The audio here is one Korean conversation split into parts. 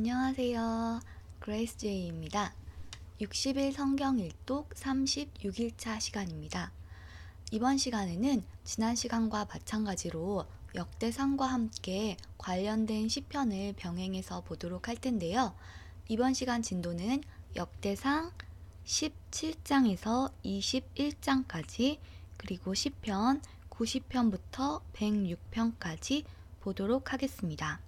안녕하세요. 그레이스 제이입니다. 60일 성경 일독 36일차 시간입니다. 이번 시간에는 지난 시간과 마찬가지로 역대상과 함께 관련된 시편을 병행해서 보도록 할 텐데요. 이번 시간 진도는 역대상 17장에서 21장까지 그리고 시편 90편부터 106편까지 보도록 하겠습니다.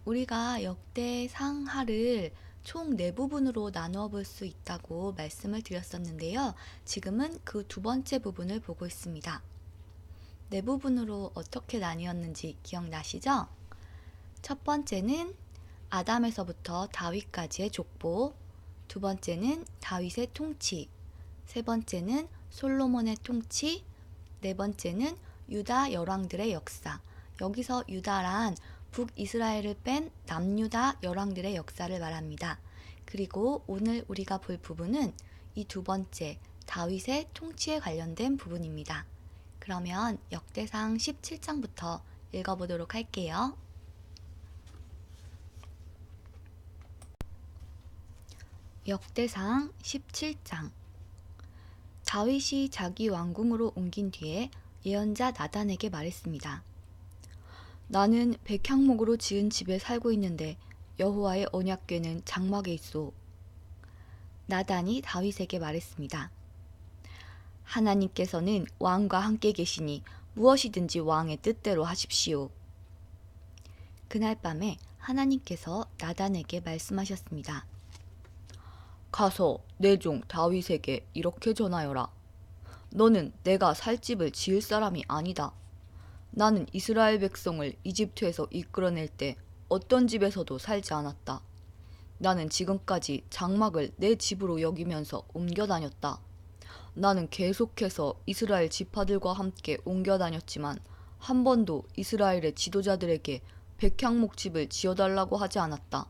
우리가 역대상하를 총 4부분으로 나누어 볼 수 있다고 말씀을 드렸었는데요. 지금은 그 두 번째 부분을 보고 있습니다. 4부분으로 어떻게 나뉘었는지 기억나시죠? 첫 번째는 아담에서부터 다윗까지의 족보, 두 번째는 다윗의 통치, 세 번째는 솔로몬의 통치, 네 번째는 유다 열왕들의 역사. 여기서 유다란 북이스라엘을 뺀 남유다 열왕들의 역사를 말합니다. 그리고 오늘 우리가 볼 부분은 이 두 번째 다윗의 통치에 관련된 부분입니다. 그러면 역대상 17장부터 읽어보도록 할게요. 역대상 17장. 다윗이 자기 왕궁으로 옮긴 뒤에 예언자 나단에게 말했습니다. 나는 백향목으로 지은 집에 살고 있는데 여호와의 언약궤는 장막에 있소. 나단이 다윗에게 말했습니다. 하나님께서는 왕과 함께 계시니 무엇이든지 왕의 뜻대로 하십시오. 그날 밤에 하나님께서 나단에게 말씀하셨습니다. 가서 내 종 다윗에게 이렇게 전하여라. 너는 내가 살 집을 지을 사람이 아니다. 나는 이스라엘 백성을 이집트에서 이끌어낼 때 어떤 집에서도 살지 않았다. 나는 지금까지 장막을 내 집으로 여기면서 옮겨 다녔다. 나는 계속해서 이스라엘 지파들과 함께 옮겨 다녔지만 한 번도 이스라엘의 지도자들에게 백향목 집을 지어달라고 하지 않았다.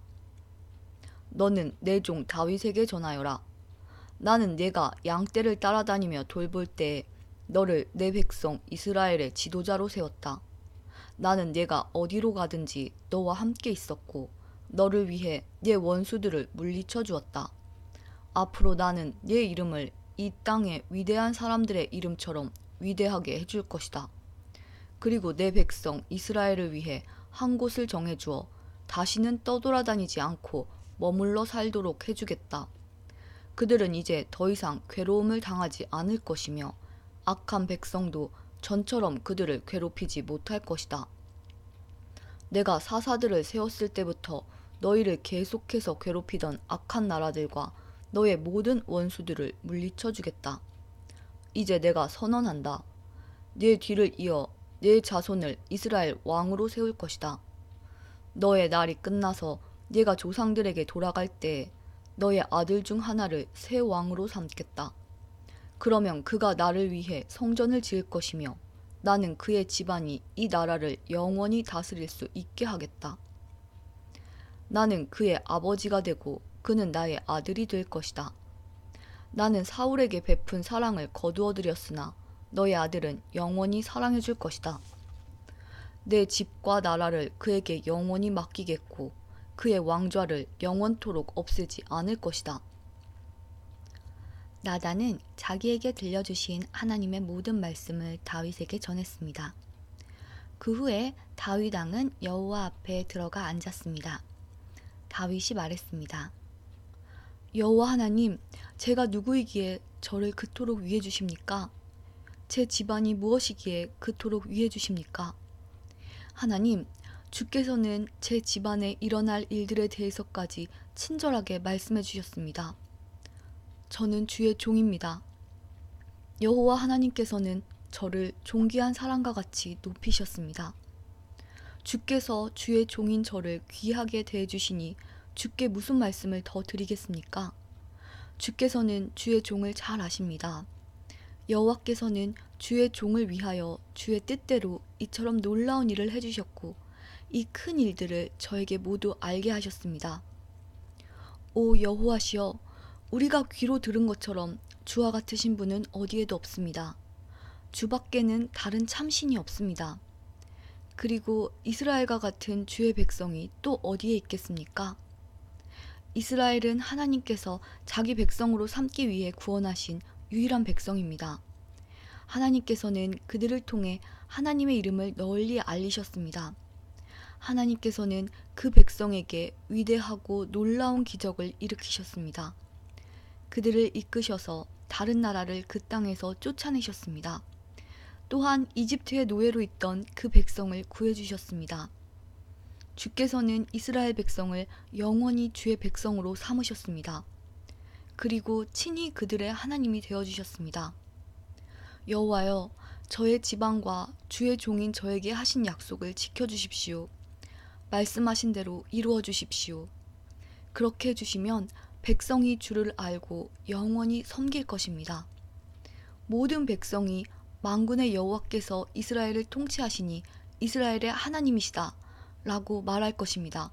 너는 내 종 다윗에게 전하여라. 나는 네가 양떼를 따라다니며 돌볼 때에 너를 내 백성 이스라엘의 지도자로 세웠다. 나는 네가 어디로 가든지 너와 함께 있었고 너를 위해 네 원수들을 물리쳐 주었다. 앞으로 나는 네 이름을 이 땅의 위대한 사람들의 이름처럼 위대하게 해줄 것이다. 그리고 내 백성 이스라엘을 위해 한 곳을 정해주어 다시는 떠돌아다니지 않고 머물러 살도록 해주겠다. 그들은 이제 더 이상 괴로움을 당하지 않을 것이며 악한 백성도 전처럼 그들을 괴롭히지 못할 것이다. 내가 사사들을 세웠을 때부터 너희를 계속해서 괴롭히던 악한 나라들과 너의 모든 원수들을 물리쳐 주겠다. 이제 내가 선언한다. 네 뒤를 이어 네 자손을 이스라엘 왕으로 세울 것이다. 너의 날이 끝나서 네가 조상들에게 돌아갈 때에 너의 아들 중 하나를 새 왕으로 삼겠다. 그러면 그가 나를 위해 성전을 지을 것이며 나는 그의 집안이 이 나라를 영원히 다스릴 수 있게 하겠다. 나는 그의 아버지가 되고 그는 나의 아들이 될 것이다. 나는 사울에게 베푼 사랑을 거두어들였으나 너의 아들은 영원히 사랑해줄 것이다. 내 집과 나라를 그에게 영원히 맡기겠고 그의 왕좌를 영원토록 없애지 않을 것이다. 나단은 자기에게 들려주신 하나님의 모든 말씀을 다윗에게 전했습니다. 그 후에 다윗 왕은 여호와 앞에 들어가 앉았습니다. 다윗이 말했습니다. 여호와 하나님, 제가 누구이기에 저를 그토록 위해 주십니까? 제 집안이 무엇이기에 그토록 위해 주십니까? 하나님, 주께서는 제 집안에 일어날 일들에 대해서까지 친절하게 말씀해 주셨습니다. 저는 주의 종입니다. 여호와 하나님께서는 저를 존귀한 사람과 같이 높이셨습니다. 주께서 주의 종인 저를 귀하게 대해주시니 주께 무슨 말씀을 더 드리겠습니까? 주께서는 주의 종을 잘 아십니다. 여호와께서는 주의 종을 위하여 주의 뜻대로 이처럼 놀라운 일을 해주셨고 이 큰 일들을 저에게 모두 알게 하셨습니다. 오 여호와시여, 우리가 귀로 들은 것처럼 주와 같으신 분은 어디에도 없습니다. 주밖에는 다른 참신이 없습니다. 그리고 이스라엘과 같은 주의 백성이 또 어디에 있겠습니까? 이스라엘은 하나님께서 자기 백성으로 삼기 위해 구원하신 유일한 백성입니다. 하나님께서는 그들을 통해 하나님의 이름을 널리 알리셨습니다. 하나님께서는 그 백성에게 위대하고 놀라운 기적을 일으키셨습니다. 그들을 이끄셔서 다른 나라를 그 땅에서 쫓아내셨습니다. 또한 이집트의 노예로 있던 그 백성을 구해주셨습니다. 주께서는 이스라엘 백성을 영원히 주의 백성으로 삼으셨습니다. 그리고 친히 그들의 하나님이 되어주셨습니다. 여호와여, 저의 지방과 주의 종인 저에게 하신 약속을 지켜주십시오. 말씀하신 대로 이루어 주십시오. 그렇게 해주시면 백성이 주를 알고 영원히 섬길 것입니다. 모든 백성이 만군의 여호와께서 이스라엘을 통치하시니 이스라엘의 하나님이시다 라고 말할 것입니다.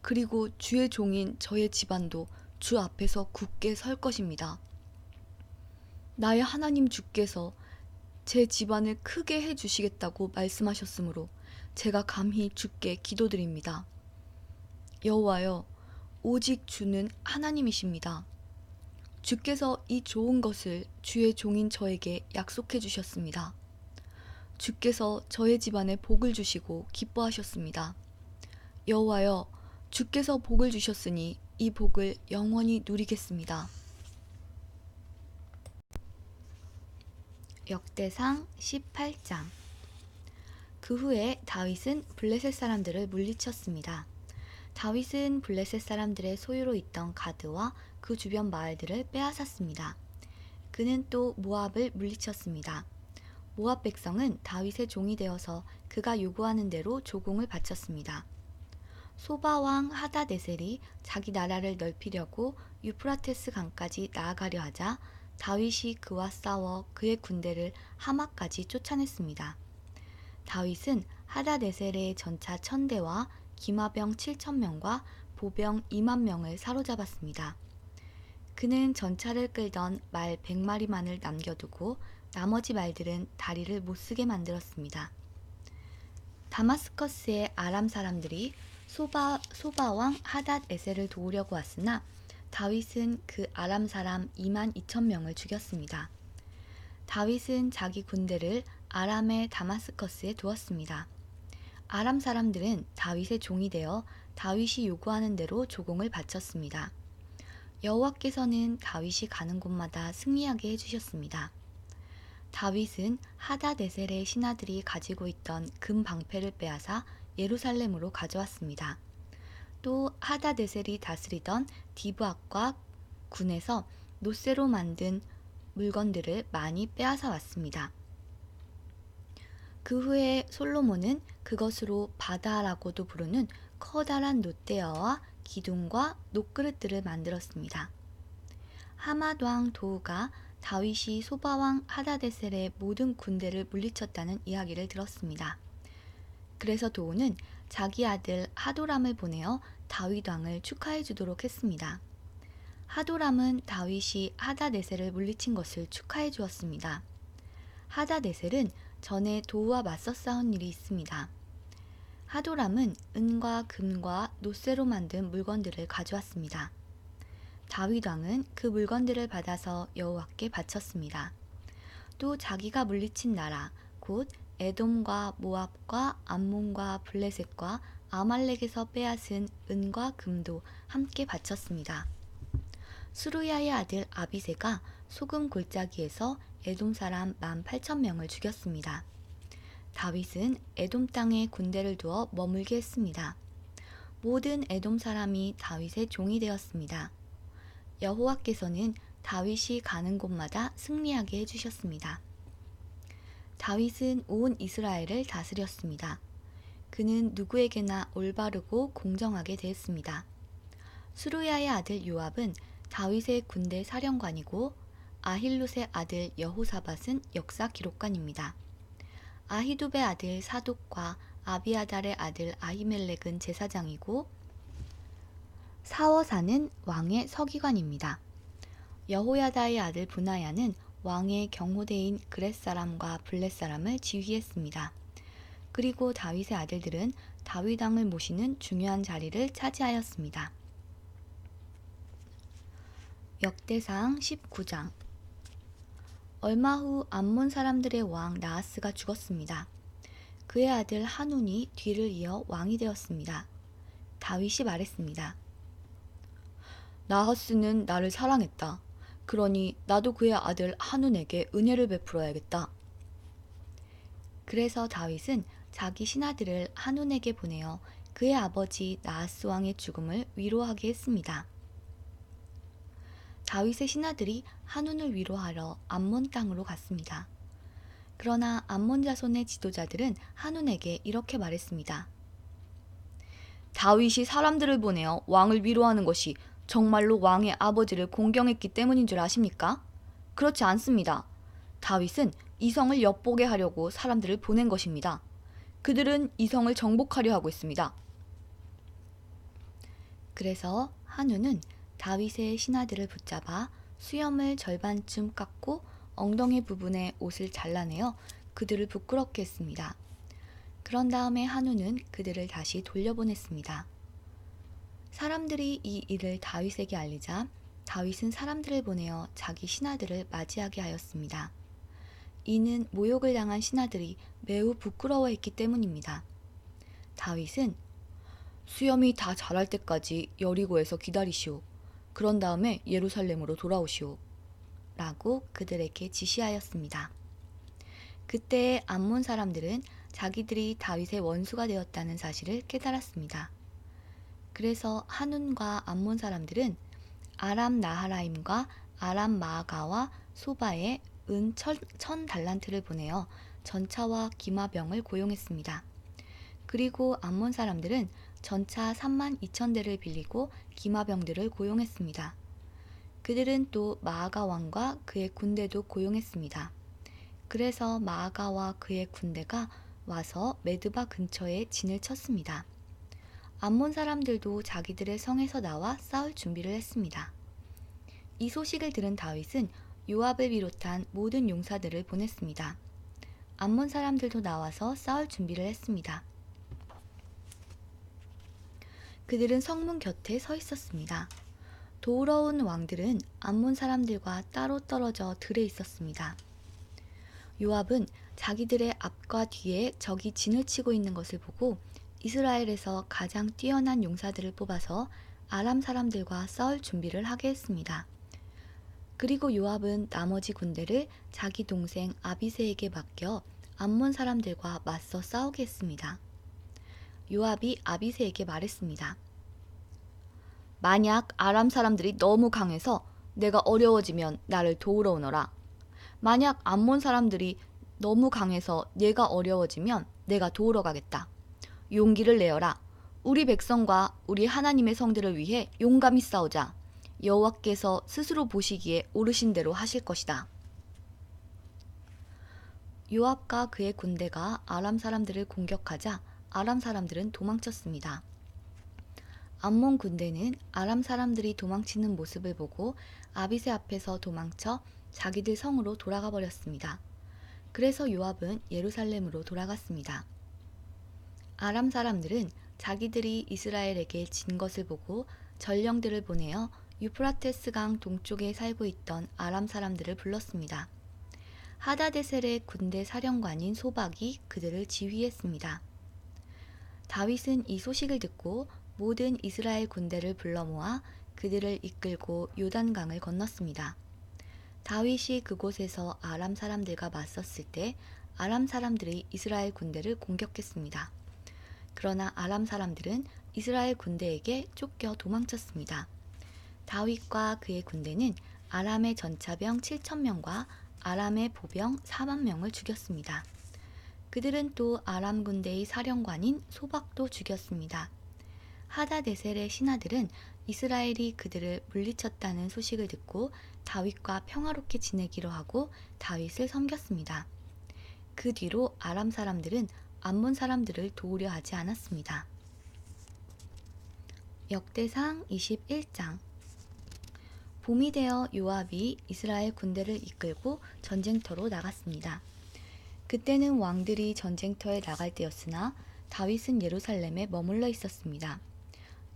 그리고 주의 종인 저의 집안도 주 앞에서 굳게 설 것입니다. 나의 하나님 주께서 제 집안을 크게 해주시겠다고 말씀하셨으므로 제가 감히 주께 기도드립니다. 여호와여, 오직 주는 하나님이십니다. 주께서 이 좋은 것을 주의 종인 저에게 약속해 주셨습니다. 주께서 저의 집안에 복을 주시고 기뻐하셨습니다. 여호와여, 주께서 복을 주셨으니 이 복을 영원히 누리겠습니다. 역대상 18장. 그 후에 다윗은 블레셋 사람들을 물리쳤습니다. 다윗은 블레셋 사람들의 소유로 있던 가드와 그 주변 마을들을 빼앗았습니다. 그는 또 모압을 물리쳤습니다. 모압 백성은 다윗의 종이 되어서 그가 요구하는 대로 조공을 바쳤습니다. 소바 왕 하다데셀이 자기 나라를 넓히려고 유프라테스 강까지 나아가려 하자 다윗이 그와 싸워 그의 군대를 하마까지 쫓아냈습니다. 다윗은 하다데셀의 전차 1000대와 기마병 7000명과 보병 20000명을 사로잡았습니다. 그는 전차를 끌던 말 100마리만을 남겨두고 나머지 말들은 다리를 못쓰게 만들었습니다. 다마스커스의 아람 사람들이 소바왕 하닷에셀을 도우려고 왔으나 다윗은 그 아람 사람 22,000명을 죽였습니다. 다윗은 자기 군대를 아람의 다마스커스에 두었습니다. 아람 사람들은 다윗의 종이 되어 다윗이 요구하는 대로 조공을 바쳤습니다. 여호와께서는 다윗이 가는 곳마다 승리하게 해주셨습니다. 다윗은 하다데셀의 신하들이 가지고 있던 금 방패를 빼앗아 예루살렘으로 가져왔습니다. 또 하다데셀이 다스리던 디브앗과 군에서 노쇠로 만든 물건들을 많이 빼앗아 왔습니다. 그 후에 솔로몬은 그것으로 바다라고도 부르는 커다란 놋대야와 기둥과 놋그릇들을 만들었습니다. 하맛 왕 도우가 다윗이 소바왕 하다데셀의 모든 군대를 물리쳤다는 이야기를 들었습니다. 그래서 도우는 자기 아들 하도람을 보내어 다윗 왕을 축하해 주도록 했습니다. 하도람은 다윗이 하다데셀을 물리친 것을 축하해 주었습니다. 하다데셀은 전에 도우와 맞서 싸운 일이 있습니다. 하도람은 은과 금과 놋쇠로 만든 물건들을 가져왔습니다. 다윗 왕은 그 물건들을 받아서 여호와께 바쳤습니다. 또 자기가 물리친 나라, 곧 에돔과 모압과 암몬과 블레셋과 아말렉에서 빼앗은 은과 금도 함께 바쳤습니다. 수루야의 아들 아비새가 소금 골짜기에서 에돔 사람 18,000명을 죽였습니다. 다윗은 에돔 땅에 군대를 두어 머물게 했습니다. 모든 에돔 사람이 다윗의 종이 되었습니다. 여호와께서는 다윗이 가는 곳마다 승리하게 해주셨습니다. 다윗은 온 이스라엘을 다스렸습니다. 그는 누구에게나 올바르고 공정하게 대했습니다. 수루야의 아들 요압은 다윗의 군대 사령관이고 아힐룻의 아들 여호사밧은 역사 기록관입니다. 아히두베의 아들 사독과 아비아달의 아들 아히멜렉은 제사장이고 사워사는 왕의 서기관입니다. 여호야다의 아들 브나야는 왕의 경호대인 그렛 사람과 블렛 사람을 지휘했습니다. 그리고 다윗의 아들들은 다윗 왕을 모시는 중요한 자리를 차지하였습니다. 역대상 19장. 얼마 후 암몬 사람들의 왕 나하스가 죽었습니다. 그의 아들 한운이 뒤를 이어 왕이 되었습니다. 다윗이 말했습니다. 나하스는 나를 사랑했다. 그러니 나도 그의 아들 한운에게 은혜를 베풀어야겠다. 그래서 다윗은 자기 신하들을 한운에게 보내어 그의 아버지 나하스 왕의 죽음을 위로하게 했습니다. 다윗의 신하들이 한운을 위로하러 암몬 땅으로 갔습니다. 그러나 암몬 자손의 지도자들은 한운에게 이렇게 말했습니다. 다윗이 사람들을 보내어 왕을 위로하는 것이 정말로 왕의 아버지를 공경했기 때문인 줄 아십니까? 그렇지 않습니다. 다윗은 이성을 엿보게 하려고 사람들을 보낸 것입니다. 그들은 이성을 정복하려 하고 있습니다. 그래서 한운은 다윗의 신하들을 붙잡아 수염을 절반쯤 깎고 엉덩이 부분의 옷을 잘라내어 그들을 부끄럽게 했습니다. 그런 다음에 한운은 그들을 다시 돌려보냈습니다. 사람들이 이 일을 다윗에게 알리자 다윗은 사람들을 보내어 자기 신하들을 맞이하게 하였습니다. 이는 모욕을 당한 신하들이 매우 부끄러워했기 때문입니다. 다윗은 수염이 다 자랄 때까지 여리고에서 기다리시오. 그런 다음에 예루살렘으로 돌아오시오. 라고 그들에게 지시하였습니다. 그때 암몬 사람들은 자기들이 다윗의 원수가 되었다는 사실을 깨달았습니다. 그래서 한운과 암몬 사람들은 아람 나하라임과 아람 마아가와 소바에 은 1000달란트를 보내어 전차와 기마병을 고용했습니다. 그리고 암몬 사람들은 전차 32,000대를 빌리고 기마병들을 고용했습니다. 그들은 또 마아가 왕과 그의 군대도 고용했습니다. 그래서 마아가와 그의 군대가 와서 메드바 근처에 진을 쳤습니다. 암몬 사람들도 자기들의 성에서 나와 싸울 준비를 했습니다. 이 소식을 들은 다윗은 요압을 비롯한 모든 용사들을 보냈습니다. 암몬 사람들도 나와서 싸울 준비를 했습니다. 그들은 성문 곁에 서 있었습니다. 도우러 온 왕들은 암몬 사람들과 따로 떨어져 들에 있었습니다. 요압은 자기들의 앞과 뒤에 적이 진을 치고 있는 것을 보고 이스라엘에서 가장 뛰어난 용사들을 뽑아서 아람 사람들과 싸울 준비를 하게 했습니다. 그리고 요압은 나머지 군대를 자기 동생 아비새에게 맡겨 암몬 사람들과 맞서 싸우게 했습니다. 요압이 아비새에게 말했습니다. 만약 아람 사람들이 너무 강해서 내가 어려워지면 나를 도우러 오너라. 만약 암몬 사람들이 너무 강해서 내가 어려워지면 내가 도우러 가겠다. 용기를 내어라. 우리 백성과 우리 하나님의 성들을 위해 용감히 싸우자. 여호와께서 스스로 보시기에 옳으신 대로 하실 것이다. 요압과 그의 군대가 아람 사람들을 공격하자 아람 사람들은 도망쳤습니다. 암몬 군대는 아람 사람들이 도망치는 모습을 보고 아비새 앞에서 도망쳐 자기들 성으로 돌아가 버렸습니다. 그래서 요압은 예루살렘으로 돌아갔습니다. 아람 사람들은 자기들이 이스라엘에게 진 것을 보고 전령들을 보내어 유프라테스 강 동쪽에 살고 있던 아람 사람들을 불렀습니다. 하다데셀의 군대 사령관인 소박이 그들을 지휘했습니다. 다윗은 이 소식을 듣고 모든 이스라엘 군대를 불러 모아 그들을 이끌고 요단강을 건넜습니다. 다윗이 그곳에서 아람 사람들과 맞섰을 때 아람 사람들이 이스라엘 군대를 공격했습니다. 그러나 아람 사람들은 이스라엘 군대에게 쫓겨 도망쳤습니다. 다윗과 그의 군대는 아람의 전차병 7,000명과 아람의 보병 40,000명을 죽였습니다. 그들은 또 아람 군대의 사령관인 소박도 죽였습니다. 하다데셀의 신하들은 이스라엘이 그들을 물리쳤다는 소식을 듣고 다윗과 평화롭게 지내기로 하고 다윗을 섬겼습니다. 그 뒤로 아람 사람들은 암몬 사람들을 도우려 하지 않았습니다. 역대상 21장. 봄이 되어 요압이 이스라엘 군대를 이끌고 전쟁터로 나갔습니다. 그때는 왕들이 전쟁터에 나갈 때였으나 다윗은 예루살렘에 머물러 있었습니다.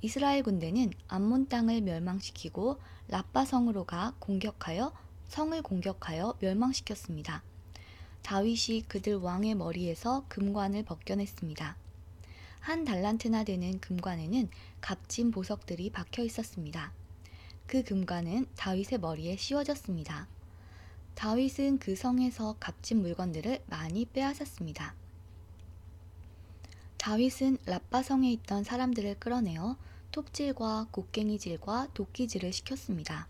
이스라엘 군대는 암몬 땅을 멸망시키고 라빠 성으로 가 성을 공격하여 멸망시켰습니다. 다윗이 그들 왕의 머리에서 금관을 벗겨냈습니다. 한 달란트나 되는 금관에는 값진 보석들이 박혀 있었습니다. 그 금관은 다윗의 머리에 씌워졌습니다. 다윗은 그 성에서 값진 물건들을 많이 빼앗았습니다. 다윗은 라빠 성에 있던 사람들을 끌어내어 톱질과 곡괭이질과 도끼질을 시켰습니다.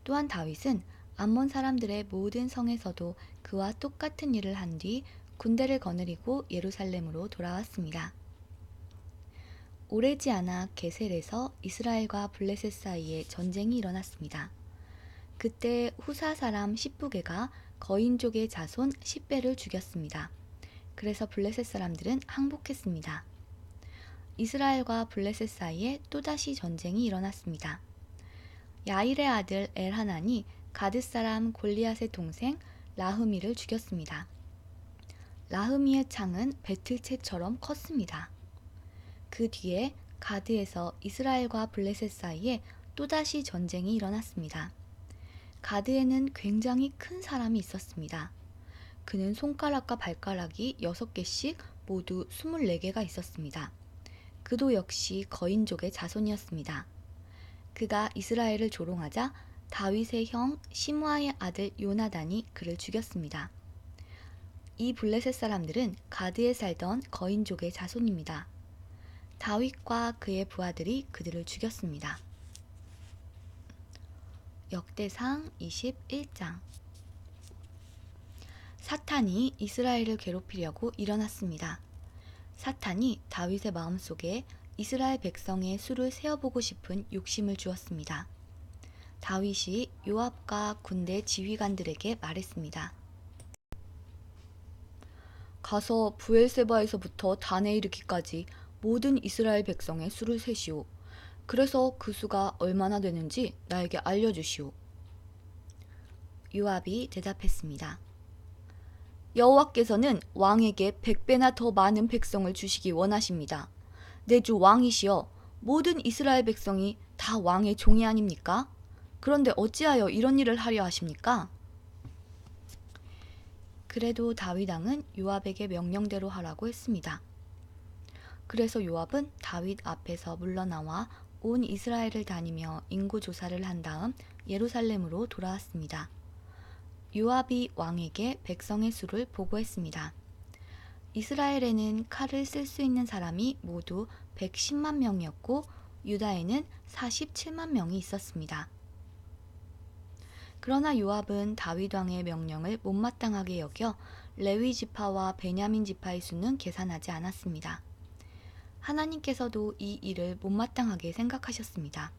또한 다윗은 암몬 사람들의 모든 성에서도 그와 똑같은 일을 한 뒤 군대를 거느리고 예루살렘으로 돌아왔습니다. 오래지 않아 게셀에서 이스라엘과 블레셋 사이에 전쟁이 일어났습니다. 그때 후사 사람 십부게가 거인족의 자손 10배를 죽였습니다. 그래서 블레셋 사람들은 항복했습니다. 이스라엘과 블레셋 사이에 또다시 전쟁이 일어났습니다. 야일의 아들 엘하난이 가드 사람 골리앗의 동생 라흐미를 죽였습니다. 라흐미의 창은 배틀채처럼 컸습니다. 그 뒤에 가드에서 이스라엘과 블레셋 사이에 또다시 전쟁이 일어났습니다. 가드에는 굉장히 큰 사람이 있었습니다. 그는 손가락과 발가락이 6개씩 모두 24개가 있었습니다. 그도 역시 거인족의 자손이었습니다. 그가 이스라엘을 조롱하자 다윗의 형 시므아의 아들 요나단이 그를 죽였습니다. 이 블레셋 사람들은 가드에 살던 거인족의 자손입니다. 다윗과 그의 부하들이 그들을 죽였습니다. 역대상 21장. 사탄이 이스라엘을 괴롭히려고 일어났습니다. 사탄이 다윗의 마음속에 이스라엘 백성의 수를 세어보고 싶은 욕심을 주었습니다. 다윗이 요압과 군대 지휘관들에게 말했습니다. 가서 브엘세바에서부터 단에 이르기까지 모든 이스라엘 백성의 수를 세시오. 그래서 그 수가 얼마나 되는지 나에게 알려주시오. 요압이 대답했습니다. 여호와께서는 왕에게 100배나 더 많은 백성을 주시기 원하십니다. 내 주 왕이시여, 모든 이스라엘 백성이 다 왕의 종이 아닙니까? 그런데 어찌하여 이런 일을 하려 하십니까? 그래도 다윗 왕은 요압에게 명령대로 하라고 했습니다. 그래서 요압은 다윗 앞에서 물러나와 온 이스라엘을 다니며 인구 조사를 한 다음 예루살렘으로 돌아왔습니다. 요압이 왕에게 백성의 수를 보고했습니다. 이스라엘에는 칼을 쓸 수 있는 사람이 모두 110만 명이었고 유다에는 47만 명이 있었습니다. 그러나 요압은 다윗 왕의 명령을 못마땅하게 여겨 레위 지파와 베냐민 지파의 수는 계산하지 않았습니다. 하나님께서도 이 일을 못마땅하게 생각하셨습니다.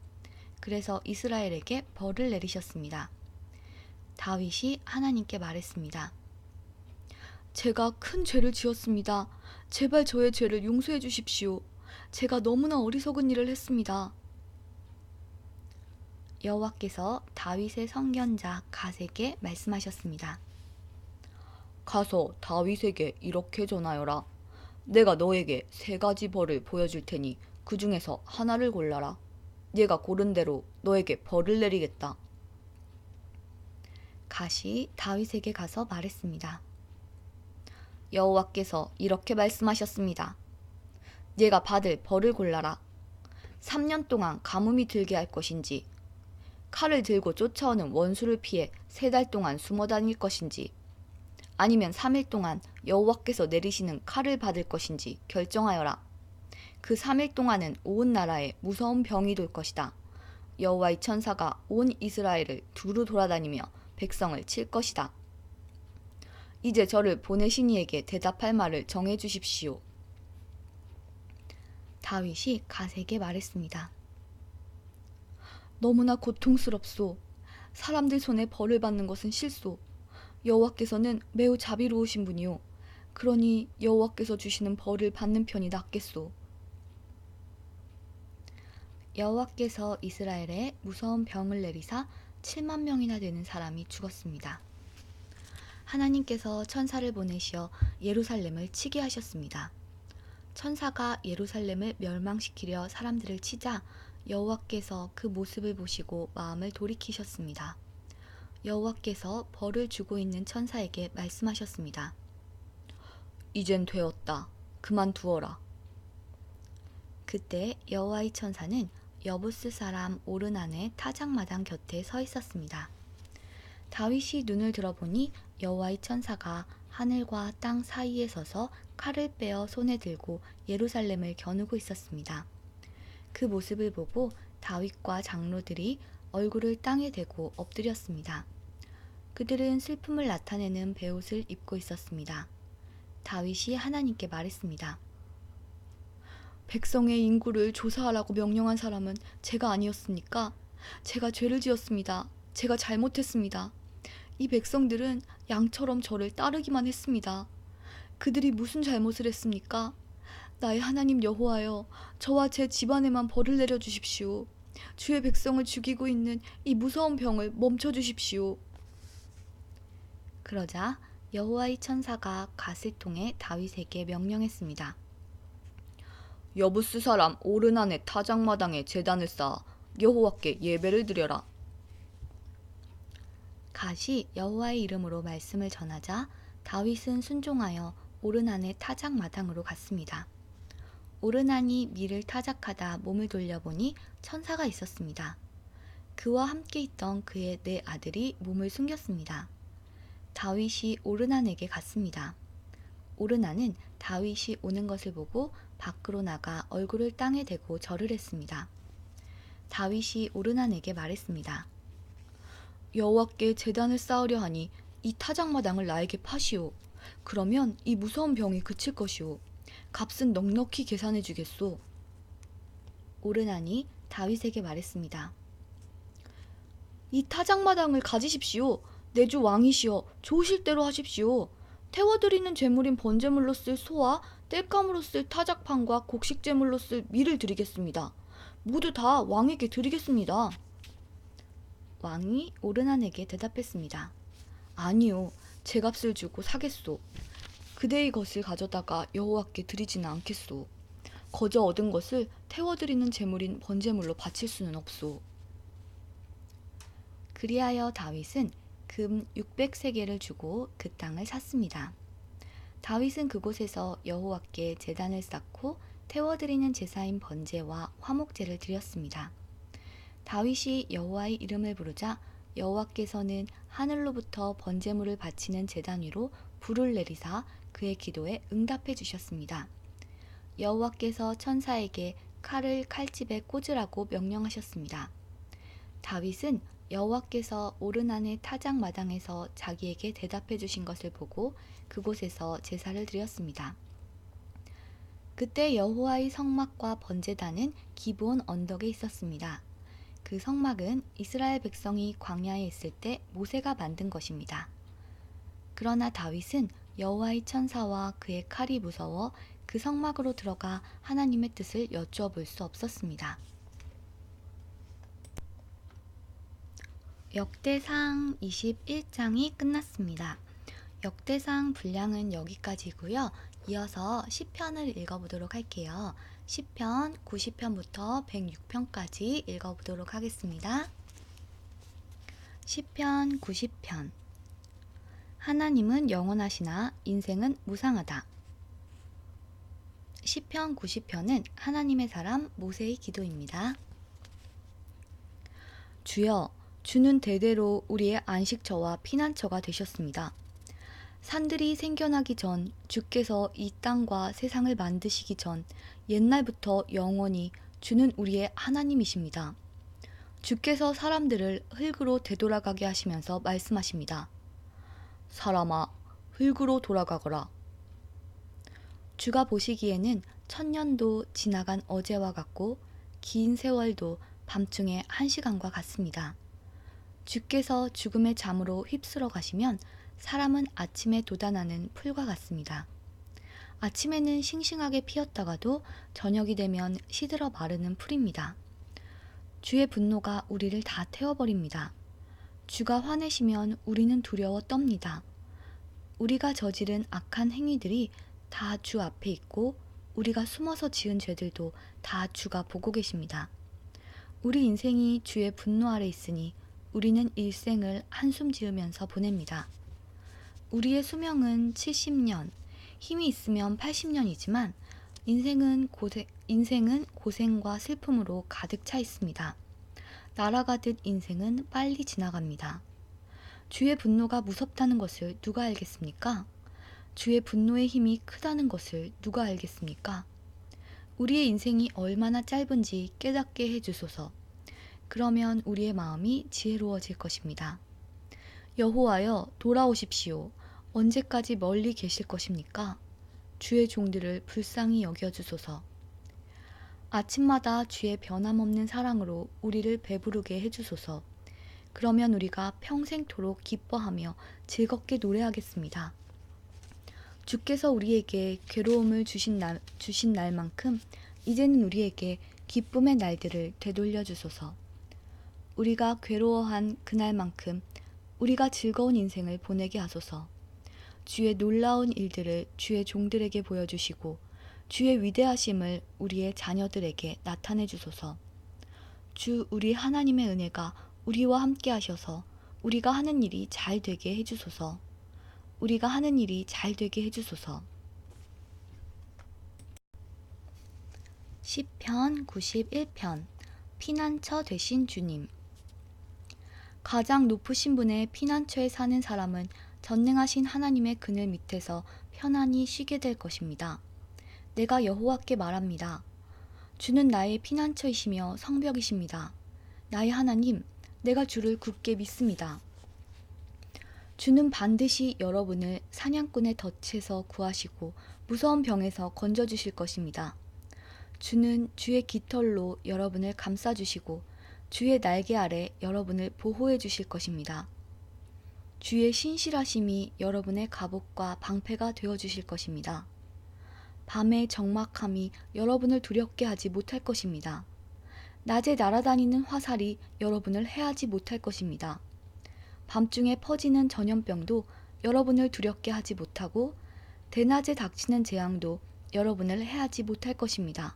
그래서 이스라엘에게 벌을 내리셨습니다. 다윗이 하나님께 말했습니다. 제가 큰 죄를 지었습니다. 제발 저의 죄를 용서해 주십시오. 제가 너무나 어리석은 일을 했습니다. 여호와께서 다윗의 선견자 갓에게 말씀하셨습니다. 가서 다윗에게 이렇게 전하여라. 내가 너에게 3가지 벌을 보여줄 테니 그 중에서 하나를 골라라. 네가 고른 대로 너에게 벌을 내리겠다. 갓이 다윗에게 가서 말했습니다. 여호와께서 이렇게 말씀하셨습니다. 네가 받을 벌을 골라라. 3년 동안 가뭄이 들게 할 것인지, 칼을 들고 쫓아오는 원수를 피해 3달 동안 숨어 다닐 것인지, 아니면 3일 동안 여호와께서 내리시는 칼을 받을 것인지 결정하여라. 그 3일 동안은 온 나라에 무서운 병이 돌 것이다. 여호와의 천사가 온 이스라엘을 두루 돌아다니며 백성을 칠 것이다. 이제 저를 보내신 이에게 대답할 말을 정해 주십시오. 다윗이 갓에게 말했습니다. 너무나 고통스럽소. 사람들 손에 벌을 받는 것은 싫소. 여호와께서는 매우 자비로우신 분이요. 그러니 여호와께서 주시는 벌을 받는 편이 낫겠소. 여호와께서 이스라엘에 무서운 병을 내리사 7만 명이나 되는 사람이 죽었습니다. 하나님께서 천사를 보내시어 예루살렘을 치게 하셨습니다. 천사가 예루살렘을 멸망시키려 사람들을 치자 여호와께서 그 모습을 보시고 마음을 돌이키셨습니다. 여호와께서 벌을 주고 있는 천사에게 말씀하셨습니다. 이젠 되었다. 그만두어라. 그때 여호와의 천사는 여부스 사람 오르난의 타작마당 곁에 서 있었습니다. 다윗이 눈을 들어보니 여호와의 천사가 하늘과 땅 사이에 서서 칼을 빼어 손에 들고 예루살렘을 겨누고 있었습니다. 그 모습을 보고 다윗과 장로들이 얼굴을 땅에 대고 엎드렸습니다. 그들은 슬픔을 나타내는 베옷을 입고 있었습니다. 다윗이 하나님께 말했습니다. 백성의 인구를 조사하라고 명령한 사람은 제가 아니었습니까? 제가 죄를 지었습니다. 제가 잘못했습니다. 이 백성들은 양처럼 저를 따르기만 했습니다. 그들이 무슨 잘못을 했습니까? 나의 하나님 여호와여, 저와 제 집안에만 벌을 내려주십시오. 주의 백성을 죽이고 있는 이 무서운 병을 멈춰주십시오. 그러자 여호와의 천사가 갓을 통해 다윗에게 명령했습니다. 여부스 사람 오르난의 타작마당에 제단을 쌓아 여호와께 예배를 드려라. 갓이 여호와의 이름으로 말씀을 전하자 다윗은 순종하여 오르난의 타작마당으로 갔습니다. 오르난이 밀을 타작하다 몸을 돌려보니 천사가 있었습니다. 그와 함께 있던 그의 네 아들이 몸을 숨겼습니다. 다윗이 오르난에게 갔습니다. 오르난은 다윗이 오는 것을 보고 밖으로 나가 얼굴을 땅에 대고 절을 했습니다. 다윗이 오르난에게 말했습니다. 여호와께 제단을 쌓으려 하니 이 타작마당을 나에게 파시오. 그러면 이 무서운 병이 그칠 것이오. 값은 넉넉히 계산해 주겠소. 오르난이 다윗에게 말했습니다. 이 타작마당을 가지십시오. 내 주 왕이시여 좋으실 대로 하십시오. 태워드리는 제물인 번제물로 쓸 소와 땔감으로 쓸 타작판과 곡식제물로 쓸 밀을 드리겠습니다. 모두 다 왕에게 드리겠습니다. 왕이 오르난에게 대답했습니다. 아니요, 제 값을 주고 사겠소. 그대의 것을 가져다가 여호와께 드리지는 않겠소. 거저 얻은 것을 태워드리는 제물인 번제물로 바칠 수는 없소. 그리하여 다윗은 금 600세겔을 주고 그 땅을 샀습니다. 다윗은 그곳에서 여호와께 제단을 쌓고 태워드리는 제사인 번제와 화목제를 드렸습니다. 다윗이 여호와의 이름을 부르자 여호와께서는 하늘로부터 번제물을 바치는 제단 위로 불을 내리사 그의 기도에 응답해 주셨습니다. 여호와께서 천사에게 칼을 칼집에 꽂으라고 명령하셨습니다. 다윗은 여호와께서 오르난의 타작마당에서 자기에게 대답해 주신 것을 보고 그곳에서 제사를 드렸습니다. 그때 여호와의 성막과 번제단은 기브온 언덕에 있었습니다. 그 성막은 이스라엘 백성이 광야에 있을 때 모세가 만든 것입니다. 그러나 다윗은 여호와의 천사와 그의 칼이 무서워 그 성막으로 들어가 하나님의 뜻을 여쭈어 볼 수 없었습니다. 역대상 21장이 끝났습니다. 역대상 분량은 여기까지고요. 이어서 시편을 읽어보도록 할게요. 시편 90편부터 106편까지 읽어보도록 하겠습니다. 시편 90편. 하나님은 영원하시나 인생은 무상하다. 시편 90편은 하나님의 사람 모세의 기도입니다. 주여, 주는 대대로 우리의 안식처와 피난처가 되셨습니다. 산들이 생겨나기 전 주께서 이 땅과 세상을 만드시기 전 옛날부터 영원히 주는 우리의 하나님이십니다. 주께서 사람들을 흙으로 되돌아가게 하시면서 말씀하십니다. 사람아, 흙으로 돌아가거라. 주가 보시기에는 천년도 지나간 어제와 같고 긴 세월도 밤중에 1시간과 같습니다. 주께서 죽음의 잠으로 휩쓸어 가시면 사람은 아침에 돋아나는 풀과 같습니다. 아침에는 싱싱하게 피었다가도 저녁이 되면 시들어 마르는 풀입니다. 주의 분노가 우리를 다 태워버립니다. 주가 화내시면 우리는 두려워 떱니다. 우리가 저지른 악한 행위들이 다 주 앞에 있고 우리가 숨어서 지은 죄들도 다 주가 보고 계십니다. 우리 인생이 주의 분노 아래 있으니 우리는 일생을 한숨 지으면서 보냅니다. 우리의 수명은 70년, 힘이 있으면 80년이지만 인생은 고생과 슬픔으로 가득 차 있습니다. 날아가듯 인생은 빨리 지나갑니다. 주의 분노가 무섭다는 것을 누가 알겠습니까? 주의 분노의 힘이 크다는 것을 누가 알겠습니까? 우리의 인생이 얼마나 짧은지 깨닫게 해주소서. 그러면 우리의 마음이 지혜로워질 것입니다. 여호와여, 돌아오십시오. 언제까지 멀리 계실 것입니까? 주의 종들을 불쌍히 여겨주소서. 아침마다 주의 변함없는 사랑으로 우리를 배부르게 해주소서. 그러면 우리가 평생토록 기뻐하며 즐겁게 노래하겠습니다. 주께서 우리에게 괴로움을 주신 날만큼 이제는 우리에게 기쁨의 날들을 되돌려 주소서. 우리가 괴로워한 그날만큼 우리가 즐거운 인생을 보내게 하소서. 주의 놀라운 일들을 주의 종들에게 보여주시고 주의 위대하심을 우리의 자녀들에게 나타내 주소서. 주 우리 하나님의 은혜가 우리와 함께 하셔서 우리가 하는 일이 잘 되게 해주소서. 우리가 하는 일이 잘 되게 해주소서. 시편 91편 피난처 되신 주님. 가장 높으신 분의 피난처에 사는 사람은 전능하신 하나님의 그늘 밑에서 편안히 쉬게 될 것입니다. 내가 여호와께 말합니다. 주는 나의 피난처이시며 성벽이십니다. 나의 하나님, 내가 주를 굳게 믿습니다. 주는 반드시 여러분을 사냥꾼의 덫에서 구하시고 무서운 병에서 건져주실 것입니다. 주는 주의 깃털로 여러분을 감싸주시고 주의 날개 아래 여러분을 보호해 주실 것입니다. 주의 신실하심이 여러분의 갑옷과 방패가 되어 주실 것입니다. 밤의 적막함이 여러분을 두렵게 하지 못할 것입니다. 낮에 날아다니는 화살이 여러분을 해하지 못할 것입니다. 밤중에 퍼지는 전염병도 여러분을 두렵게 하지 못하고 대낮에 닥치는 재앙도 여러분을 해하지 못할 것입니다.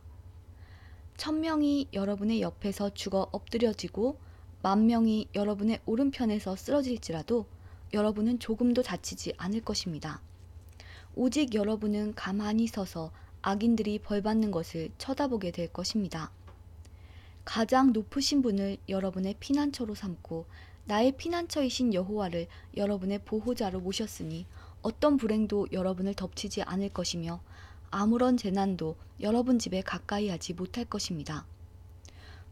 1000명이 여러분의 옆에서 죽어 엎드려지고 10,000명이 여러분의 오른편에서 쓰러질지라도 여러분은 조금도 다치지 않을 것입니다. 오직 여러분은 가만히 서서 악인들이 벌받는 것을 쳐다보게 될 것입니다. 가장 높으신 분을 여러분의 피난처로 삼고 나의 피난처이신 여호와를 여러분의 보호자로 모셨으니 어떤 불행도 여러분을 덮치지 않을 것이며 아무런 재난도 여러분 집에 가까이 하지 못할 것입니다.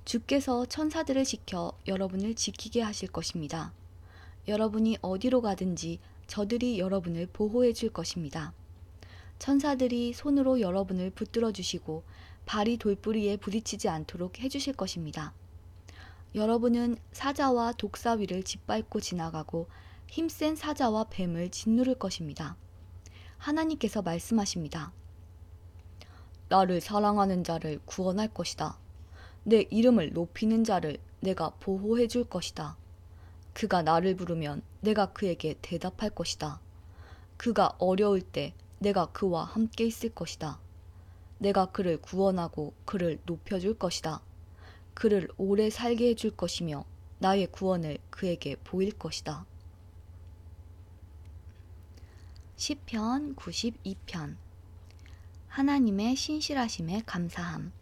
주께서 천사들을 시켜 여러분을 지키게 하실 것입니다. 여러분이 어디로 가든지 저들이 여러분을 보호해 줄 것입니다. 천사들이 손으로 여러분을 붙들어 주시고 발이 돌부리에 부딪히지 않도록 해주실 것입니다. 여러분은 사자와 독사위를 짓밟고 지나가고 힘센 사자와 뱀을 짓누를 것입니다. 하나님께서 말씀하십니다. 나를 사랑하는 자를 구원할 것이다. 내 이름을 높이는 자를 내가 보호해 줄 것이다. 그가 나를 부르면 내가 그에게 대답할 것이다. 그가 어려울 때 내가 그와 함께 있을 것이다. 내가 그를 구원하고 그를 높여줄 것이다. 그를 오래 살게 해줄 것이며 나의 구원을 그에게 보일 것이다. 시편 92편 하나님의 신실하심에 감사함.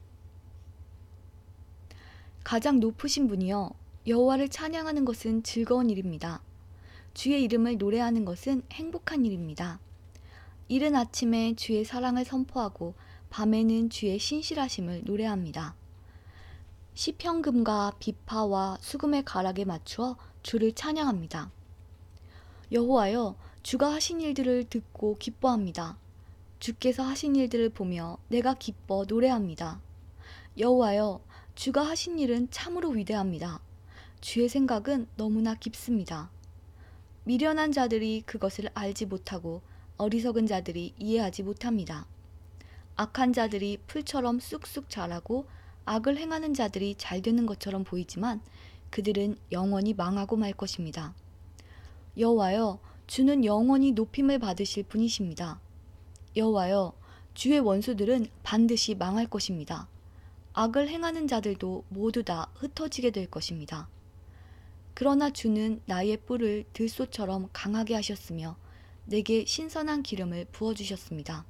가장 높으신 분이여, 여호와를 찬양하는 것은 즐거운 일입니다. 주의 이름을 노래하는 것은 행복한 일입니다. 이른 아침에 주의 사랑을 선포하고 밤에는 주의 신실하심을 노래합니다. 시편금과 비파와 수금의 가락에 맞추어 주를 찬양합니다. 여호와여, 주가 하신 일들을 듣고 기뻐합니다. 주께서 하신 일들을 보며 내가 기뻐 노래합니다. 여호와여, 주가 하신 일은 참으로 위대합니다. 주의 생각은 너무나 깊습니다. 미련한 자들이 그것을 알지 못하고 어리석은 자들이 이해하지 못합니다. 악한 자들이 풀처럼 쑥쑥 자라고 악을 행하는 자들이 잘 되는 것처럼 보이지만 그들은 영원히 망하고 말 것입니다. 여호와여, 주는 영원히 높임을 받으실 분이십니다. 여호와여, 주의 원수들은 반드시 망할 것입니다. 악을 행하는 자들도 모두 다 흩어지게 될 것입니다. 그러나 주는 나의 뿔을 들소처럼 강하게 하셨으며 내게 신선한 기름을 부어주셨습니다.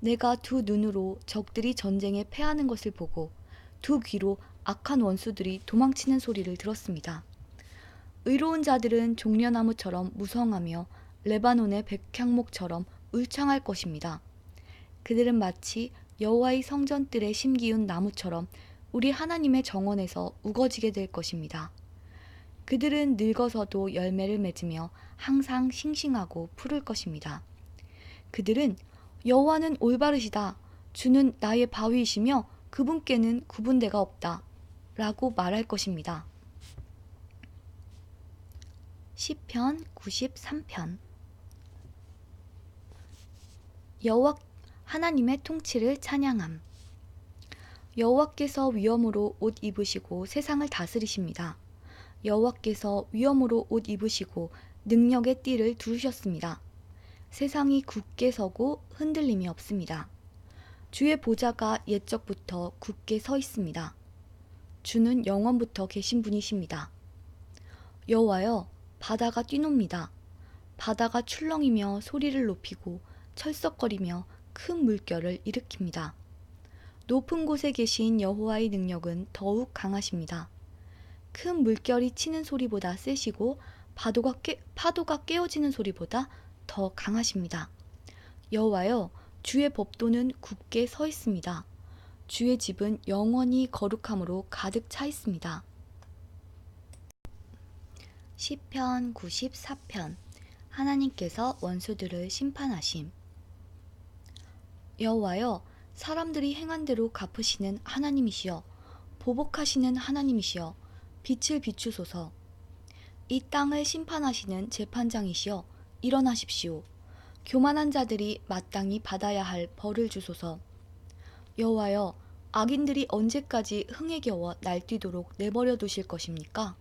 내가 두 눈으로 적들이 전쟁에 패하는 것을 보고 두 귀로 악한 원수들이 도망치는 소리를 들었습니다. 의로운 자들은 종려나무처럼 무성하며 레바논의 백향목처럼 울창할 것입니다. 그들은 마치 여호와의 성전뜰에 심기운 나무처럼 우리 하나님의 정원에서 우거지게 될 것입니다. 그들은 늙어서도 열매를 맺으며 항상 싱싱하고 푸를 것입니다. 그들은 여호와는 올바르시다. 주는 나의 바위이시며 그분께는 구분대가 없다. 라고 말할 것입니다. 시편 93편. 여호와 하나님의 통치를 찬양함. 여호와께서 위엄으로 옷 입으시고 세상을 다스리십니다. 여호와께서 위엄으로 옷 입으시고 능력의 띠를 두르셨습니다. 세상이 굳게 서고 흔들림이 없습니다. 주의 보좌가 옛적부터 굳게 서 있습니다. 주는 영원부터 계신 분이십니다. 여호와여, 바다가 뛰놉니다. 바다가 출렁이며 소리를 높이고 철썩거리며 큰 물결을 일으킵니다. 높은 곳에 계신 여호와의 능력은 더욱 강하십니다. 큰 물결이 치는 소리보다 세시고 파도가 깨어지는 소리보다 더 강하십니다. 여호와여, 주의 법도는 굳게 서 있습니다. 주의 집은 영원히 거룩함으로 가득 차 있습니다. 시편 94편. 하나님께서 원수들을 심판하심. 여호와여, 사람들이 행한 대로 갚으시는 하나님이시여, 보복하시는 하나님이시여, 빛을 비추소서. 이 땅을 심판하시는 재판장이시여, 일어나십시오. 교만한 자들이 마땅히 받아야 할 벌을 주소서. 여호와여, 악인들이 언제까지 흥에 겨워 날뛰도록 내버려 두실 것입니까?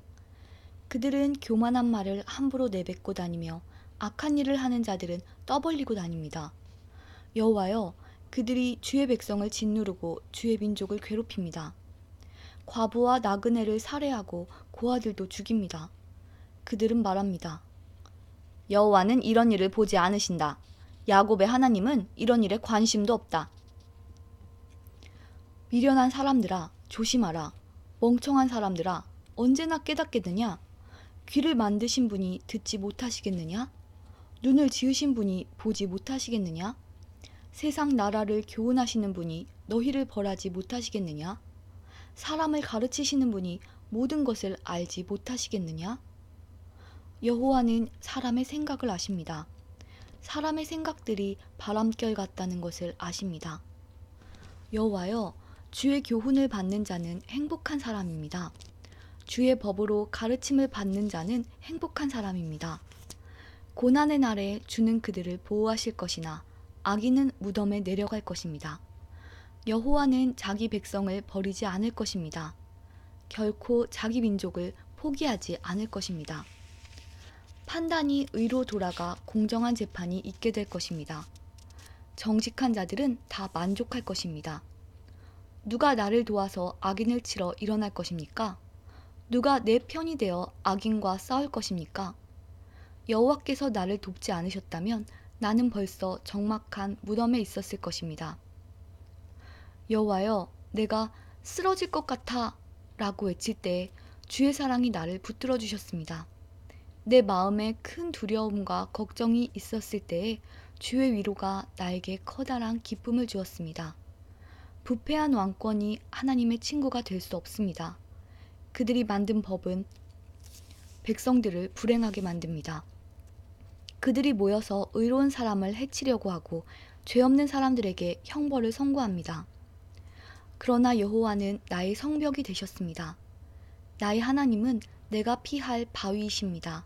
그들은 교만한 말을 함부로 내뱉고 다니며 악한 일을 하는 자들은 떠벌리고 다닙니다. 여호와여, 그들이 주의 백성을 짓누르고 주의 민족을 괴롭힙니다. 과부와 나그네를 살해하고 고아들도 죽입니다. 그들은 말합니다. 여호와는 이런 일을 보지 않으신다. 야곱의 하나님은 이런 일에 관심도 없다. 미련한 사람들아, 조심하라. 멍청한 사람들아, 언제나 깨닫겠느냐? 귀를 만드신 분이 듣지 못하시겠느냐? 눈을 지으신 분이 보지 못하시겠느냐? 세상 나라를 교훈하시는 분이 너희를 벌하지 못하시겠느냐? 사람을 가르치시는 분이 모든 것을 알지 못하시겠느냐? 여호와는 사람의 생각을 아십니다. 사람의 생각들이 바람결 같다는 것을 아십니다. 여호와여, 주의 교훈을 받는 자는 행복한 사람입니다. 주의 법으로 가르침을 받는 자는 행복한 사람입니다. 고난의 날에 주는 그들을 보호하실 것이나 악인은 무덤에 내려갈 것입니다. 여호와는 자기 백성을 버리지 않을 것입니다. 결코 자기 민족을 포기하지 않을 것입니다. 판단이 의로 돌아가 공정한 재판이 있게 될 것입니다. 정직한 자들은 다 만족할 것입니다. 누가 나를 도와서 악인을 치러 일어날 것입니까? 누가 내 편이 되어 악인과 싸울 것입니까? 여호와께서 나를 돕지 않으셨다면 나는 벌써 적막한 무덤에 있었을 것입니다. 여호와여, 내가 쓰러질 것 같아 라고 외칠 때 주의 사랑이 나를 붙들어 주셨습니다. 내 마음에 큰 두려움과 걱정이 있었을 때에 주의 위로가 나에게 커다란 기쁨을 주었습니다. 부패한 왕권이 하나님의 친구가 될 수 없습니다. 그들이 만든 법은 백성들을 불행하게 만듭니다. 그들이 모여서 의로운 사람을 해치려고 하고 죄 없는 사람들에게 형벌을 선고합니다. 그러나 여호와는 나의 성벽이 되셨습니다. 나의 하나님은 내가 피할 바위이십니다.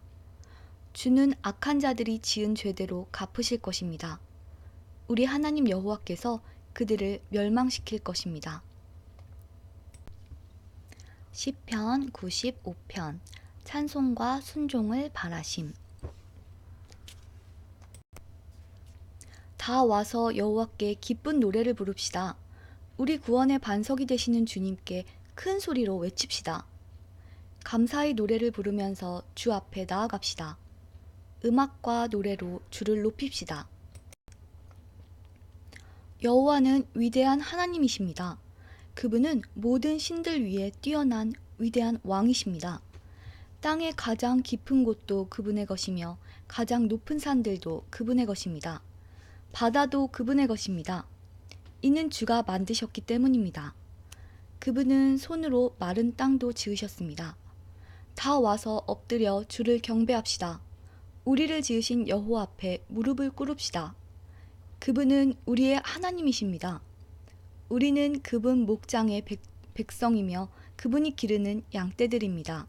주는 악한 자들이 지은 죄대로 갚으실 것입니다. 우리 하나님 여호와께서 그들을 멸망시킬 것입니다. 시편 95편. 찬송과 순종을 바라심. 다 와서 여호와께 기쁜 노래를 부릅시다. 우리 구원의 반석이 되시는 주님께 큰 소리로 외칩시다. 감사의 노래를 부르면서 주 앞에 나아갑시다. 음악과 노래로 주를 높입시다. 여호와는 위대한 하나님이십니다. 그분은 모든 신들 위에 뛰어난 위대한 왕이십니다. 땅의 가장 깊은 곳도 그분의 것이며 가장 높은 산들도 그분의 것입니다. 바다도 그분의 것입니다. 이는 주가 만드셨기 때문입니다. 그분은 손으로 마른 땅도 지으셨습니다. 다 와서 엎드려 주를 경배합시다. 우리를 지으신 여호와 앞에 무릎을 꿇읍시다. 그분은 우리의 하나님이십니다. 우리는 그분 목장의 백성이며 그분이 기르는 양떼들입니다.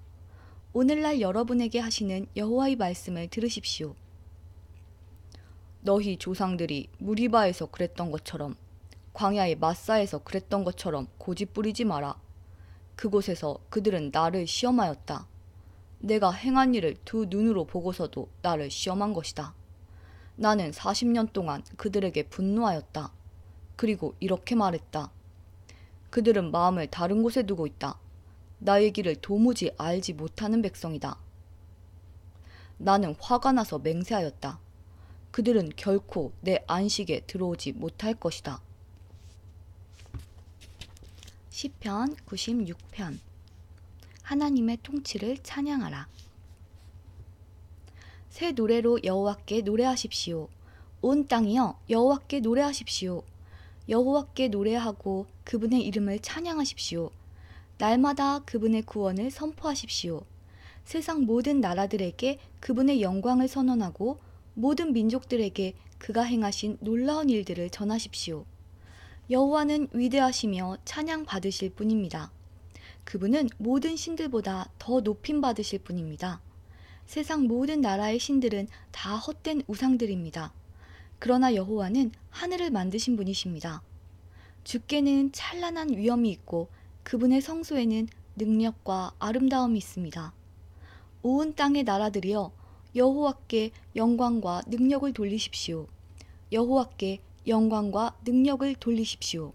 오늘날 여러분에게 하시는 여호와의 말씀을 들으십시오. 너희 조상들이 무리바에서 그랬던 것처럼 광야의 마사에서 그랬던 것처럼 고집부리지 마라. 그곳에서 그들은 나를 시험하였다. 내가 행한 일을 두 눈으로 보고서도 나를 시험한 것이다. 나는 40년 동안 그들에게 분노하였다. 그리고 이렇게 말했다. 그들은 마음을 다른 곳에 두고 있다. 나의 길을 도무지 알지 못하는 백성이다. 나는 화가 나서 맹세하였다. 그들은 결코 내 안식에 들어오지 못할 것이다. 시편 96편. 하나님의 통치를 찬양하라. 새 노래로 여호와께 노래하십시오. 온 땅이여 여호와께 노래하십시오. 여호와께 노래하고 그분의 이름을 찬양하십시오. 날마다 그분의 구원을 선포하십시오. 세상 모든 나라들에게 그분의 영광을 선언하고 모든 민족들에게 그가 행하신 놀라운 일들을 전하십시오. 여호와는 위대하시며 찬양 받으실 분입니다. 그분은 모든 신들보다 더 높임 받으실 분입니다. 세상 모든 나라의 신들은 다 헛된 우상들입니다. 그러나 여호와는 하늘을 만드신 분이십니다. 주께는 찬란한 위엄이 있고 그분의 성소에는 능력과 아름다움이 있습니다. 온 땅의 나라들이여 여호와께 영광과 능력을 돌리십시오. 여호와께 영광과 능력을 돌리십시오.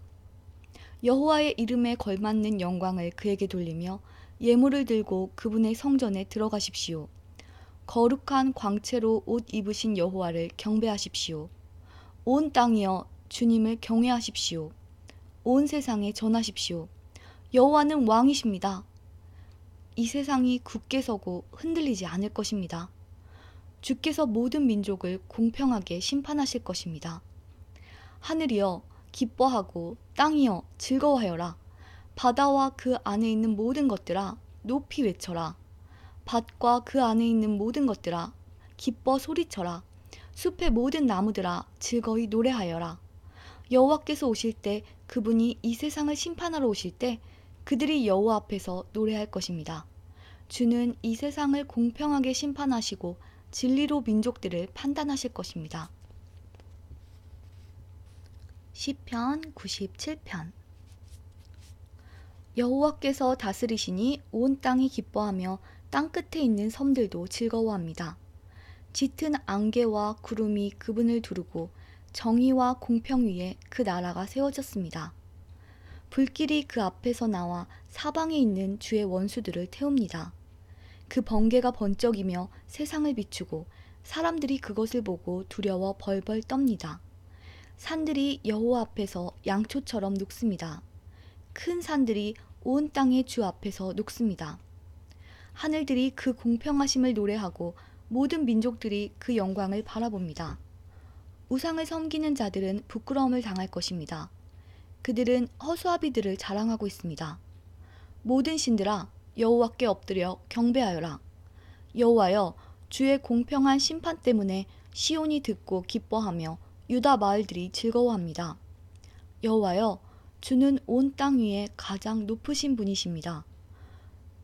여호와의 이름에 걸맞는 영광을 그에게 돌리며 예물을 들고 그분의 성전에 들어가십시오. 거룩한 광채로 옷 입으신 여호와를 경배하십시오. 온 땅이여 주님을 경외하십시오. 온 세상에 전하십시오. 여호와는 왕이십니다. 이 세상이 굳게 서고 흔들리지 않을 것입니다. 주께서 모든 민족을 공평하게 심판하실 것입니다. 하늘이여 기뻐하고 땅이여 즐거워하여라. 바다와 그 안에 있는 모든 것들아 높이 외쳐라. 밭과 그 안에 있는 모든 것들아 기뻐 소리쳐라. 숲의 모든 나무들아 즐거이 노래하여라. 여호와께서 오실 때 그분이 이 세상을 심판하러 오실 때 그들이 여호와 앞에서 노래할 것입니다. 주는 이 세상을 공평하게 심판하시고 진리로 민족들을 판단하실 것입니다. 시편 97편. 여호와께서 다스리시니 온 땅이 기뻐하며 땅끝에 있는 섬들도 즐거워합니다. 짙은 안개와 구름이 그분을 두르고 정의와 공평 위에 그 나라가 세워졌습니다. 불길이 그 앞에서 나와 사방에 있는 주의 원수들을 태웁니다. 그 번개가 번쩍이며 세상을 비추고 사람들이 그것을 보고 두려워 벌벌 떱니다. 산들이 여호와 앞에서 양초처럼 녹습니다. 큰 산들이 온 땅의 주 앞에서 녹습니다. 하늘들이 그 공평하심을 노래하고 모든 민족들이 그 영광을 바라봅니다. 우상을 섬기는 자들은 부끄러움을 당할 것입니다. 그들은 허수아비들을 자랑하고 있습니다. 모든 신들아 여호와께 엎드려 경배하여라. 여호와여 주의 공평한 심판 때문에 시온이 듣고 기뻐하며 유다 마을들이 즐거워합니다. 여호와여 주는 온 땅 위에 가장 높으신 분이십니다.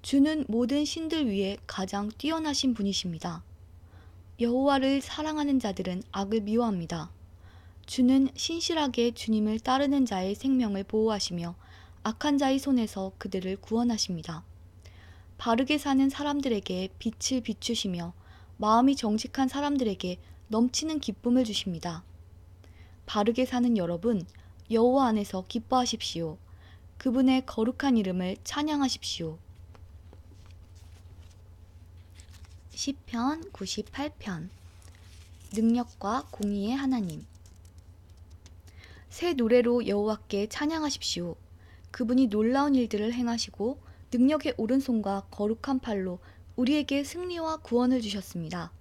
주는 모든 신들 위에 가장 뛰어나신 분이십니다. 여호와를 사랑하는 자들은 악을 미워합니다. 주는 신실하게 주님을 따르는 자의 생명을 보호하시며 악한 자의 손에서 그들을 구원하십니다. 바르게 사는 사람들에게 빛을 비추시며 마음이 정직한 사람들에게 넘치는 기쁨을 주십니다. 바르게 사는 여러분, 여호와 안에서 기뻐하십시오. 그분의 거룩한 이름을 찬양하십시오. 시편 98편. 능력과 공의의 하나님. 새 노래로 여호와께 찬양하십시오. 그분이 놀라운 일들을 행하시고 능력의 오른손과 거룩한 팔로 우리에게 승리와 구원을 주셨습니다.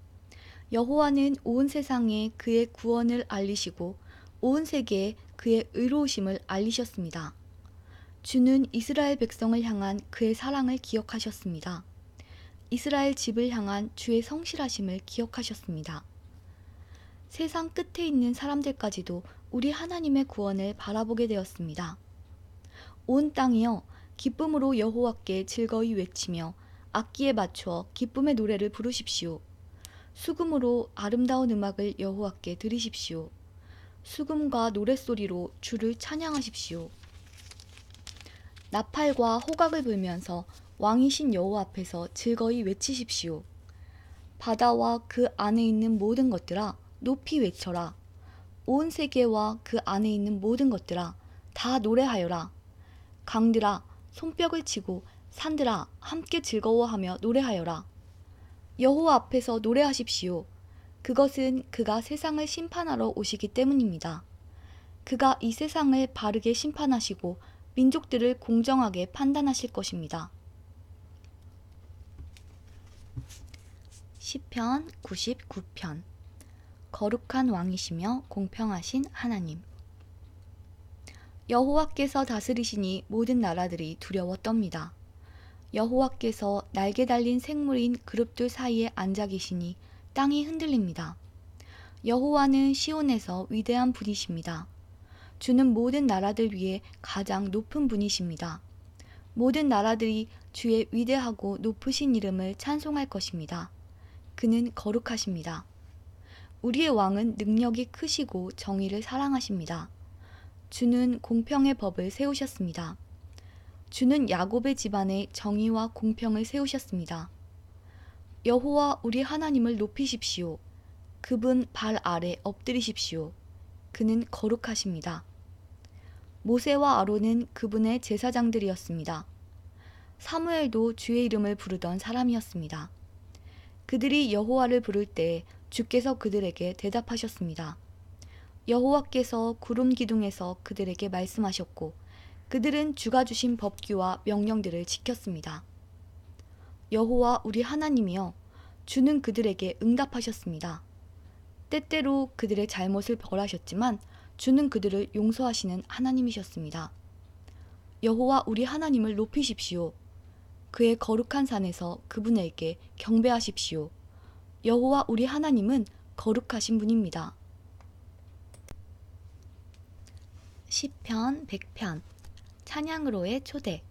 여호와는 온 세상에 그의 구원을 알리시고 온 세계에 그의 의로우심을 알리셨습니다. 주는 이스라엘 백성을 향한 그의 사랑을 기억하셨습니다. 이스라엘 집을 향한 주의 성실하심을 기억하셨습니다. 세상 끝에 있는 사람들까지도 우리 하나님의 구원을 바라보게 되었습니다. 온 땅이여 기쁨으로 여호와께 즐거이 외치며 악기에 맞추어 기쁨의 노래를 부르십시오. 수금으로 아름다운 음악을 여호와께 드리십시오. 수금과 노랫소리로 주를 찬양하십시오. 나팔과 호각을 불면서 왕이신 여호와 앞에서 즐거이 외치십시오. 바다와 그 안에 있는 모든 것들아 높이 외쳐라. 온 세계와 그 안에 있는 모든 것들아 다 노래하여라. 강들아 손뼉을 치고 산들아 함께 즐거워하며 노래하여라. 여호와 앞에서 노래하십시오. 그것은 그가 세상을 심판하러 오시기 때문입니다. 그가 이 세상을 바르게 심판하시고 민족들을 공정하게 판단하실 것입니다. 시편 99편. 거룩한 왕이시며 공평하신 하나님. 여호와께서 다스리시니 모든 나라들이 두려워 떱니다. 여호와께서 날개 달린 생물인 그룹들 사이에 앉아 계시니 땅이 흔들립니다. 여호와는 시온에서 위대한 분이십니다. 주는 모든 나라들 위에 가장 높은 분이십니다. 모든 나라들이 주의 위대하고 높으신 이름을 찬송할 것입니다. 그는 거룩하십니다. 우리의 왕은 능력이 크시고 정의를 사랑하십니다. 주는 공평의 법을 세우셨습니다. 주는 야곱의 집안에 정의와 공평을 세우셨습니다. 여호와 우리 하나님을 높이십시오. 그분 발 아래 엎드리십시오. 그는 거룩하십니다. 모세와 아론은 그분의 제사장들이었습니다. 사무엘도 주의 이름을 부르던 사람이었습니다. 그들이 여호와를 부를 때 주께서 그들에게 대답하셨습니다. 여호와께서 구름 기둥에서 그들에게 말씀하셨고 그들은 주가 주신 법규와 명령들을 지켰습니다. 여호와 우리 하나님이여 주는 그들에게 응답하셨습니다. 때때로 그들의 잘못을 벌하셨지만 주는 그들을 용서하시는 하나님이셨습니다. 여호와 우리 하나님을 높이십시오. 그의 거룩한 산에서 그분에게 경배하십시오. 여호와 우리 하나님은 거룩하신 분입니다. 시편 100편. 찬양으로의 초대.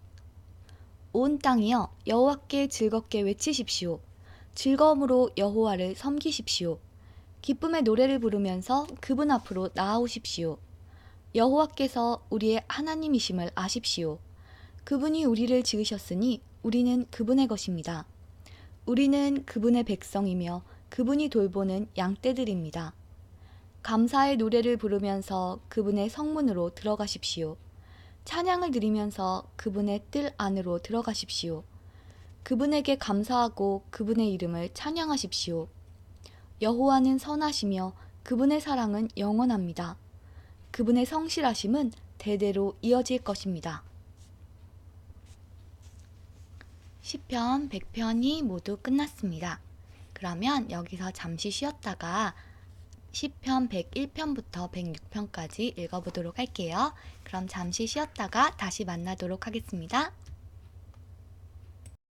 온 땅이여 여호와께 즐겁게 외치십시오. 즐거움으로 여호와를 섬기십시오. 기쁨의 노래를 부르면서 그분 앞으로 나아오십시오. 여호와께서 우리의 하나님이심을 아십시오. 그분이 우리를 지으셨으니 우리는 그분의 것입니다. 우리는 그분의 백성이며 그분이 돌보는 양떼들입니다. 감사의 노래를 부르면서 그분의 성문으로 들어가십시오. 찬양을 드리면서 그분의 뜰 안으로 들어가십시오. 그분에게 감사하고 그분의 이름을 찬양하십시오. 여호와는 선하시며 그분의 사랑은 영원합니다. 그분의 성실하심은 대대로 이어질 것입니다. 시편 100편이 모두 끝났습니다. 그러면 여기서 잠시 쉬었다가 시편 101편부터 106편까지 읽어보도록 할게요. 그럼 잠시 쉬었다가 다시 만나도록 하겠습니다.